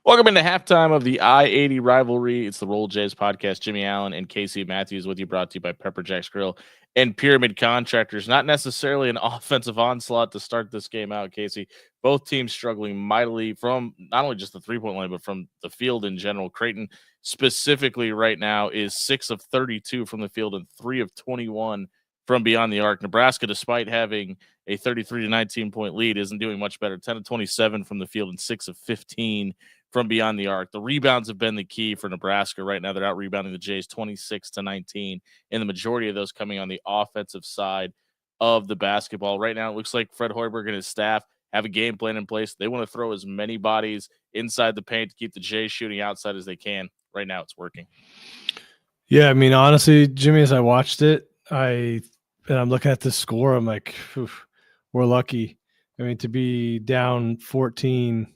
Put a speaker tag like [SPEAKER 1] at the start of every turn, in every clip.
[SPEAKER 1] Welcome into halftime of the I-80 rivalry. It's the Roll Jays podcast. Jimmy Allen and Casey Matthews with you, brought to you by Pepper Jack's Grill and Pyramid Contractors. Not necessarily an offensive onslaught to start this game out, Casey. Both teams struggling mightily from not only just the three-point line, but from the field in general. Creighton specifically right now is 6 of 32 from the field and 3 of 21 from beyond the arc. Nebraska, despite having a 33 to 19 point lead, isn't doing much better. 10 of 27 from the field and 6 of 15 from beyond the arc. The rebounds have been the key for Nebraska right now. They're out rebounding the Jays 26 to 19, and the majority of those coming on the offensive side of the basketball. Right now, it looks like Fred Hoiberg and his staff have a game plan in place. They want to throw as many bodies inside the paint to keep the Jays shooting outside as they can. Right now, it's working.
[SPEAKER 2] Yeah, I mean, honestly, Jimmy, as I watched it, I'm looking at the score. I'm like, we're lucky. I mean, to be down 14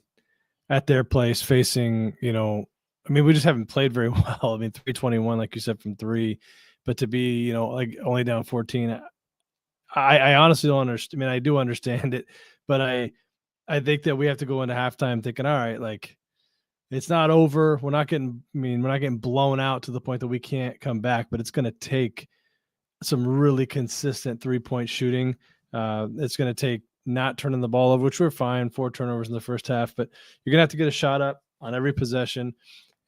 [SPEAKER 2] at their place facing, we just haven't played very well. I mean, 321, like you said, from three, but to be, like only down 14, I honestly don't understand. I mean, I do understand it, but I think that we have to go into halftime thinking, all right, like it's not over. We're not getting blown out to the point that we can't come back, but it's going to take some really consistent 3-point shooting. It's going to take not turning the ball over, which we're fine, 4 turnovers in the first half, but you're gonna have to get a shot up on every possession,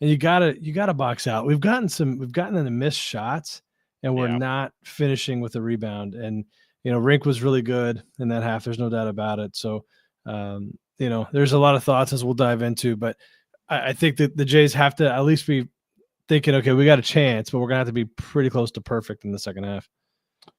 [SPEAKER 2] and you gotta box out. We've gotten into missed shots, and we're not finishing with a rebound. And Rink was really good in that half. There's no doubt about it. So there's a lot of thoughts as we'll dive into, but I think that the Jays have to at least be thinking, okay, we got a chance, but we're gonna have to be pretty close to perfect in the second half.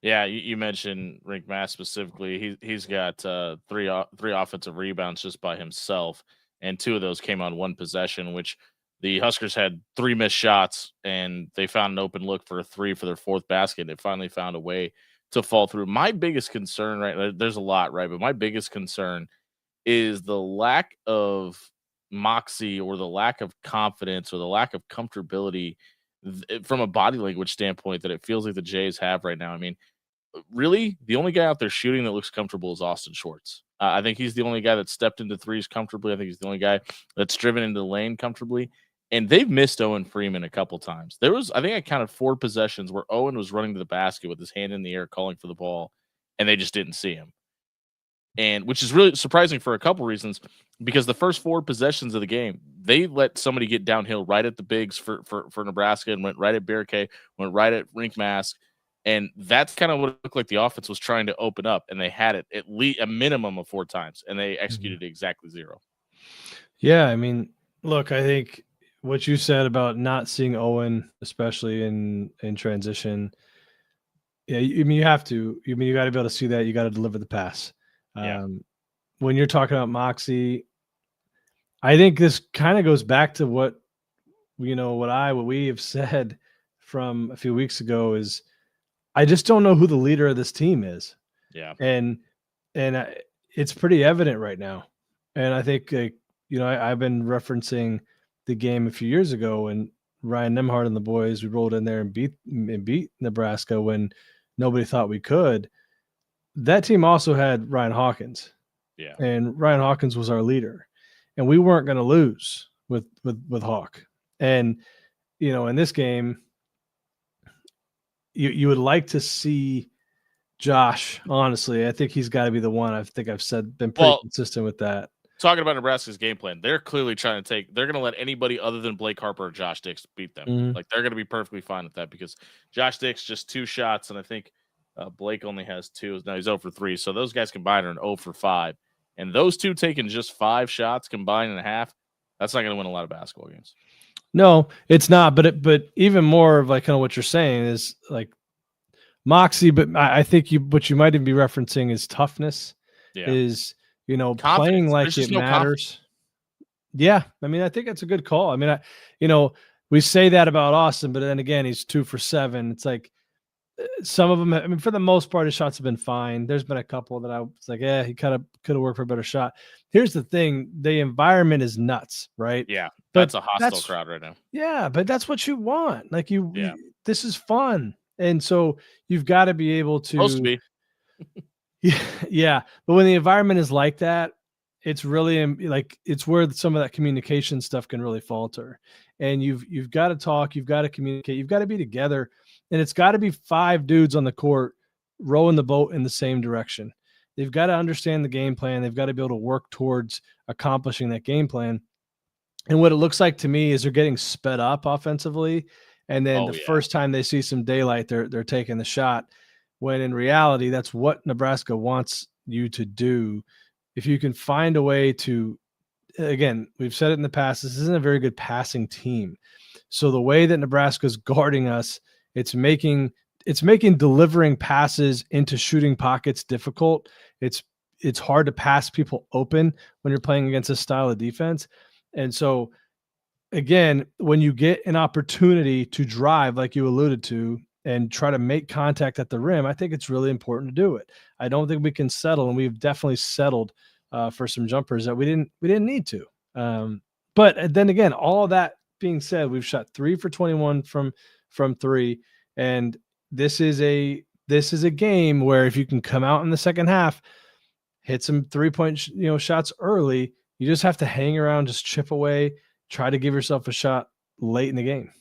[SPEAKER 1] Yeah, you mentioned Rink Mass specifically. He's got three offensive rebounds just by himself, and 2 of those came on one possession, which the Huskers had 3 missed shots, and they found an open look for a 3 for their 4th basket. They finally found a way to fall through. My biggest concern, right, there's a lot, right, but my biggest concern is the lack of moxie or the lack of confidence or the lack of comfortability from a body language standpoint that it feels like the Jays have right now. I mean, really, the only guy out there shooting that looks comfortable is Austin Schwartz. I think he's the only guy that stepped into threes comfortably. I think he's the only guy that's driven into the lane comfortably. And they've missed Owen Freeman a couple times. I think I counted 4 possessions where Owen was running to the basket with his hand in the air, calling for the ball, and they just didn't see him. And which is really surprising for a couple reasons, because the first 4 possessions of the game, they let somebody get downhill right at the bigs for Nebraska and went right at Barricade, went right at Rink Mask. And that's kind of what it looked like the offense was trying to open up, and they had it at least a minimum of 4 times, and they executed exactly 0.
[SPEAKER 2] Yeah, I mean, look, I think what you said about not seeing Owen, especially in transition, yeah, I mean, you have to. You got to be able to see that. You got to deliver the pass. When you're talking about moxie, I think this kind of goes back to what we have said from a few weeks ago is I just don't know who the leader of this team is.
[SPEAKER 1] Yeah.
[SPEAKER 2] And it's pretty evident right now. And I think, I've been referencing the game a few years ago when Ryan Nembhard and the boys, we rolled in there and beat Nebraska when nobody thought we could. That team also had Ryan Hawkins.
[SPEAKER 1] Yeah.
[SPEAKER 2] And Ryan Hawkins was our leader. And we weren't going to lose with Hawk. And, in this game, you would like to see Josh, honestly. I think he's got to be the one. I think I've been pretty consistent with that.
[SPEAKER 1] Talking about Nebraska's game plan, they're clearly trying to they're going to let anybody other than Blake Harper or Josh Dix beat them.
[SPEAKER 2] Mm-hmm.
[SPEAKER 1] Like, they're going to be perfectly fine with that because Josh Dix just 2 shots, and I think Blake only has 2. Now he's 0 for 3. So those guys combined are an 0 for 5. And those 2 taking just 5 shots combined in a half, that's not going to win a lot of basketball games.
[SPEAKER 2] No, it's not. But even more of like kind of what you're saying is like moxie. But I think what you might even be referencing is toughness.
[SPEAKER 1] Yeah.
[SPEAKER 2] Is
[SPEAKER 1] confidence.
[SPEAKER 2] Playing like it matters. Confidence. Yeah, I mean, I think that's a good call. I mean, we say that about Austin, but then again, he's 2 for 7. It's like some of them. I mean, for the most part, his shots have been fine. There's been a couple that I was like, he kind of could have worked for a better shot. Here's the thing: the environment is nuts, right?
[SPEAKER 1] Yeah, that's a hostile crowd right now.
[SPEAKER 2] Yeah, but that's what you want. Like this is fun, and so you've got to be able to.
[SPEAKER 1] Supposed to be.
[SPEAKER 2] Yeah, but when the environment is like that, it's really like it's where some of that communication stuff can really falter. And you've got to talk, you've got to communicate, you've got to be together, and it's got to be 5 dudes on the court rowing the boat in the same direction. They've got to understand the game plan. They've got to be able to work towards accomplishing that game plan. And what it looks like to me is they're getting sped up offensively, and then the first time they see some daylight, they're taking the shot. When in reality, that's what Nebraska wants you to do. If you can find a way to, again, we've said it in the past, this isn't a very good passing team. So the way that Nebraska's guarding us, it's making delivering passes into shooting pockets difficult. It's hard to pass people open when you're playing against this style of defense. And so, again, when you get an opportunity to drive, like you alluded to, and try to make contact at the rim, I think it's really important to do it. I don't think we can settle, and we've definitely settled for some jumpers that we didn't need to. But then again, all of that being said, we've shot 3 for 21 from 3, and this is a game where if you can come out in the second half, hit some 3-point shots early, you just have to hang around, just chip away, try to give yourself a shot late in the game.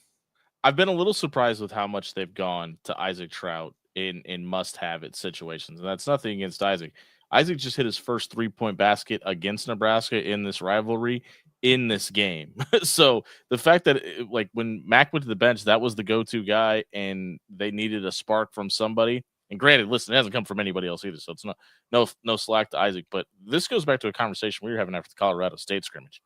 [SPEAKER 1] I've been a little surprised with how much they've gone to Isaac Trout in must-have-it situations, and that's nothing against Isaac. Isaac just hit his first 3-point basket against Nebraska in this rivalry in this game. So the fact that like when Mac went to the bench, that was the go-to guy, and they needed a spark from somebody. And granted, listen, it hasn't come from anybody else either, so it's no slack to Isaac. But this goes back to a conversation we were having after the Colorado State scrimmage.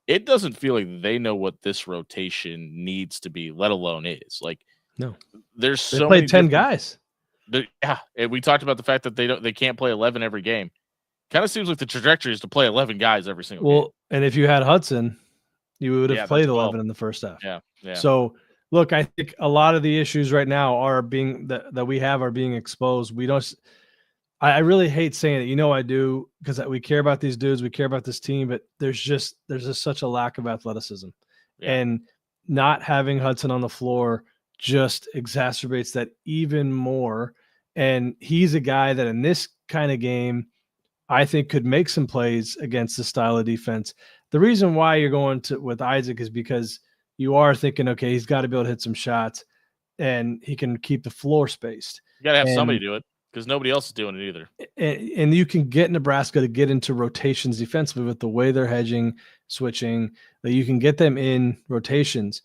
[SPEAKER 1] It doesn't feel like they know what this rotation needs to be, let alone is. Like,
[SPEAKER 2] no,
[SPEAKER 1] there's
[SPEAKER 2] they
[SPEAKER 1] so
[SPEAKER 2] played
[SPEAKER 1] many
[SPEAKER 2] 10 guys.
[SPEAKER 1] Yeah, and we talked about the fact that they can't play 11 every game. Kind of seems like the trajectory is to play 11 guys every single game.
[SPEAKER 2] And if you had Hudson, you would have played 11 in the first half.
[SPEAKER 1] Yeah.
[SPEAKER 2] So look, I think a lot of the issues right now are being that we have are being exposed. We don't. I really hate saying it. I do, because we care about these dudes, we care about this team, but there's just such a lack of athleticism, and not having Hudson on the floor just exacerbates that even more. And he's a guy that in this kind of game, I think could make some plays against the style of defense. The reason why you're going with Isaac is because you are thinking, okay, he's got to be able to hit some shots, and he can keep the floor spaced.
[SPEAKER 1] You got to have somebody do it, because nobody else is doing it either.
[SPEAKER 2] And you can get Nebraska to get into rotations defensively with the way they're hedging, switching, that you can get them in rotations.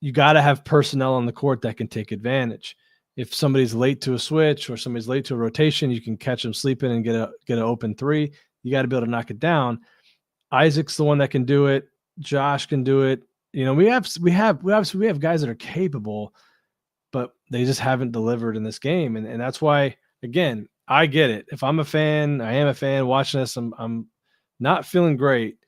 [SPEAKER 2] You got to have personnel on the court that can take advantage. If somebody's late to a switch or somebody's late to a rotation, you can catch them sleeping and get an open 3. You got to be able to knock it down. Isaac's the one that can do it. Josh can do it. We have guys that are capable, but they just haven't delivered in this game. And that's why, again, I get it. If I'm a fan, I am a fan watching this, I'm not feeling great,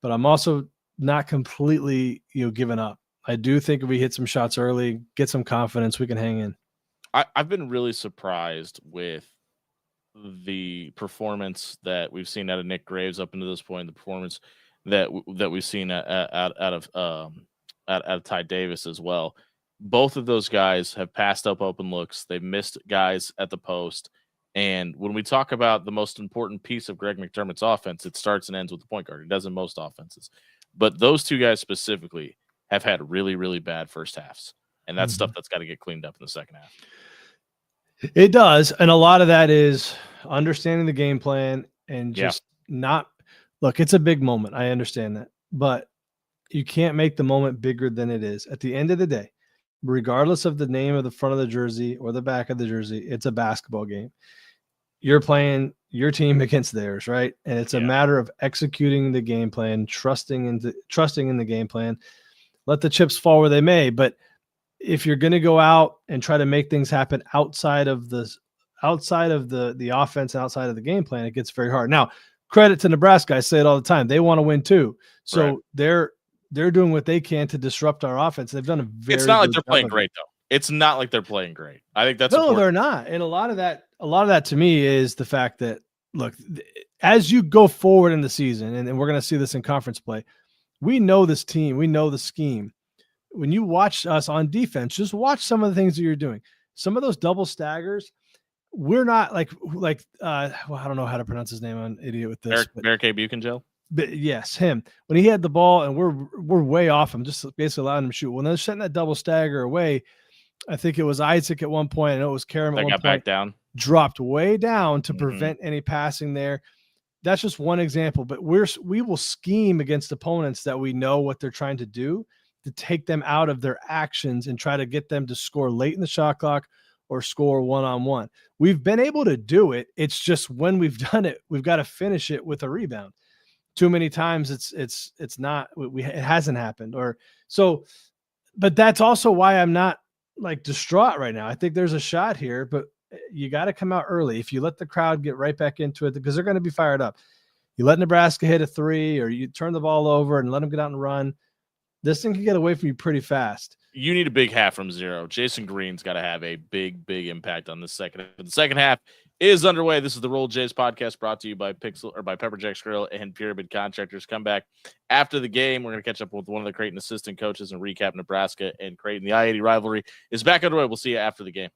[SPEAKER 2] but I'm also not completely, giving up. I do think if we hit some shots early, get some confidence, we can hang in.
[SPEAKER 1] I've been really surprised with the performance that we've seen out of Nick Graves up until this point, the performance that we've seen out of Ty Davis as well. Both of those guys have passed up open looks. They've missed guys at the post. And when we talk about the most important piece of Greg McDermott's offense, it starts and ends with the point guard. It doesn't most offenses. But those two guys specifically have had really, really bad first halves. And that's stuff that's got to get cleaned up in the second half.
[SPEAKER 2] It does. And a lot of that is understanding the game plan and just not – look, it's a big moment. I understand that. But you can't make the moment bigger than it is. At the end of the day, regardless of the name of the front of the jersey or the back of the jersey, it's a basketball game. You're playing your team against theirs, right? And it's a matter of executing the game plan, trusting in the game plan. Let the chips fall where they may. But if you're going to go out and try to make things happen outside of the offense and outside of the game plan, it gets very hard. Now, credit to Nebraska. I say it all the time. They want to win too. So they're doing what they can to disrupt our offense. They've done a very
[SPEAKER 1] It's not like they're playing great though. It's not like they're playing great. I think that's important.
[SPEAKER 2] They're not. And a lot of that to me is the fact that, look, as you go forward in the season, and we're going to see this in conference play, we know this team, we know the scheme. When you watch us on defense, just watch some of the things that you're doing. Some of those double staggers, we're not well, I don't know how to pronounce his name. I'm an idiot with this.
[SPEAKER 1] Barricade Buchenjel?
[SPEAKER 2] But yes, him. When he had the ball and we're way off him, just basically allowing him to shoot. When they're setting that double stagger away, I think it was Isaac at one point. I know it was Karam at one point.
[SPEAKER 1] Back down.
[SPEAKER 2] Dropped way down to prevent any passing there. That's just one example, but we will scheme against opponents that we know what they're trying to do to take them out of their actions and try to get them to score late in the shot clock or score one-on-one. We've been able to do it. It's just when we've done it, we've got to finish it with a rebound. Too many times it's not, it hasn't happened. But that's also why I'm not like distraught right now. I think there's a shot here, but you got to come out early. If you let the crowd get right back into it, because they're going to be fired up. You let Nebraska hit a three, or you turn the ball over and let them get out and run. This thing can get away from you pretty fast.
[SPEAKER 1] You need a big half from zero. Jason Green's got to have a big impact on the second. The second half is underway. This is the Roll Jays podcast brought to you by Pepper Jack's Grill and Pyramid Contractors. Come back after the game. We're going to catch up with one of the Creighton assistant coaches and recap Nebraska and Creighton. The I-80 rivalry is back underway. We'll see you after the game.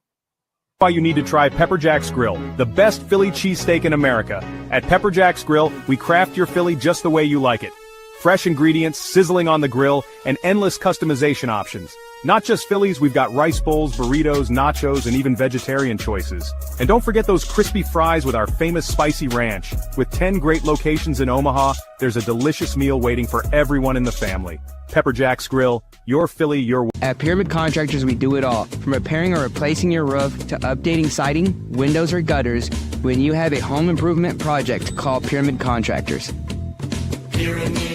[SPEAKER 3] Why you need to try Pepper Jack's Grill, the best Philly cheesesteak in America. At Pepper Jack's Grill, we craft your Philly just the way you like it. Fresh ingredients, sizzling on the grill, and endless customization options. Not just Phillies, we've got rice bowls, burritos, nachos, and even vegetarian choices. And don't forget those crispy fries with our famous spicy ranch. With 10 great locations in Omaha, there's a delicious meal waiting for everyone in the family. Pepper Jack's Grill, your Philly, your...
[SPEAKER 4] At Pyramid Contractors, we do it all. From repairing or replacing your roof to updating siding, windows, or gutters. When you have a home improvement project, call Pyramid Contractors.
[SPEAKER 5] Pyramid